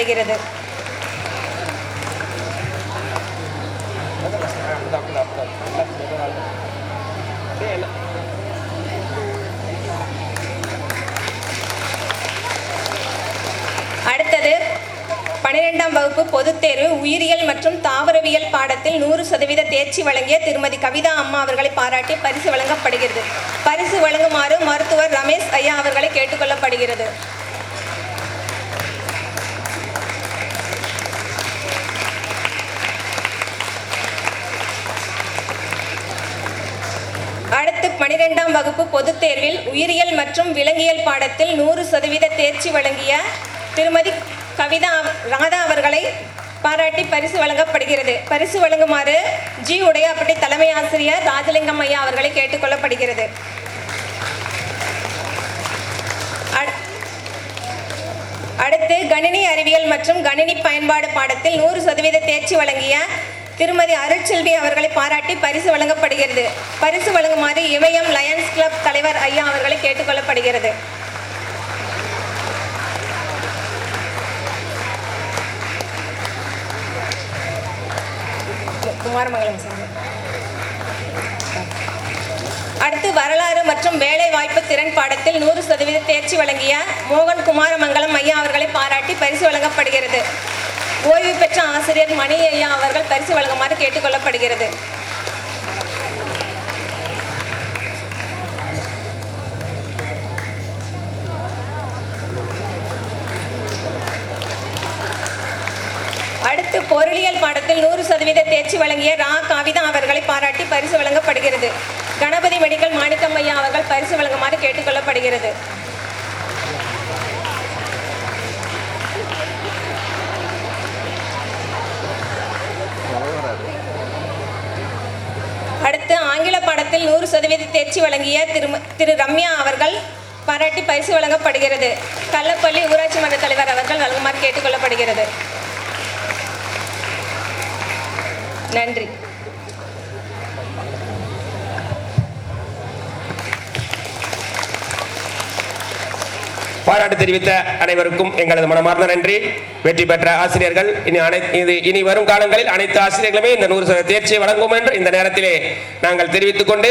வழங்கப்படுகிறது. அடுத்தது 12ஆம் வகுப்பு பொதுத் தேர்வு உயிரியல் மற்றும் தாவரவியல் பாடத்தில் 100% தேர்ச்சி வழங்கிய திருமதி கவிதா அம்மா அவர்களை பாராட்டி பரிசு வழங்கப்படுகிறது. பரிசு வழங்குமாறு மருத்துவர் ரமேஷ் ஐயா அவர்களை கேட்டுக்கொள்ளப்படுகிறது. அடுத்து 12ஆம் வகுப்பு பொதுத் தேர்வில் உயிரியல் மற்றும் விலங்கியல் பாடத்தில் 100% தேர்ச்சி வழங்கிய திருமதி கவிதா ராதா அவர்களை பாராட்டி பரிசு வழங்கப்படுகிறது. பரிசு வழங்குமாறு ஜி உடையாப்பட்டி தலைமை ஆசிரியர் ராஜலிங்கம் ஐயா அவர்களை கேட்டுக்கொள்ளப்படுகிறது. அடுத்து கணினி அறிவியல் மற்றும் கணினி பயன்பாடு பாடத்தில் 100% தேர்ச்சி வழங்கிய திருமதி அருட்செல்வி அவர்களை பாராட்டி பரிசு வழங்கப்படுகிறது. பரிசு வழங்குமாறு இமயம் லயன்ஸ் கிளப் தலைவர் ஐயா அவர்களை கேட்டுக்கொள்ளப்படுகிறது. குமாரமங்கலம் சார். அடுத்து வரலாறு மற்றும் வேலை வாய்ப்பு திறன் பாடத்தில் 100% தேர்ச்சி வழங்கிய மோகன் குமாரமங்கலம் ஐயா அவர்களை பாராட்டி பரிசு வழங்கப்படுகிறது. ஓய்வு பெற்ற ஆசிரியர் மணி ஐயா அவர்கள் பரிசு வழங்குமாறு கேட்டுக்கொள்ளப்படுகிறது. அடுத்து பொருளியல் பாடத்தில் 100% தேர்ச்சி வழங்கிய ரா கவிதா அவர்களை பாராட்டி பரிசு வழங்கப்படுகிறது. கணபதி மெடிக்கல் மாணிக்கம் ஐயா அவர்கள் பரிசு வழங்குமாறு கேட்டுக்கொள்ளப்படுகிறது. அடுத்து ஆங்கில பாடத்தில் 100% தேர்ச்சி வழங்கிய திரு ரம்யா அவர்கள் பாராட்டி பரிசு வழங்கப்படுகிறது. கள்ளப்பள்ளி ஊராட்சி மன்ற தலைவர் அவர்கள் வழங்குமாறு கேட்டுக்கொள்ளப்படுகிறது. நன்றி. பாராட்டு தெரிவித்த அனைவருக்கும் எங்களது மனமார்ந்த நன்றி. வெற்றி பெற்ற ஆசிரியர்கள் இனி வரும் காலங்களில் அனைத்து ஆசிரியர்களுமே இந்த 100% தேர்ச்சியை வழங்கும் என்று இந்த நேரத்திலே நாங்கள் தெரிவித்துக் கொண்டு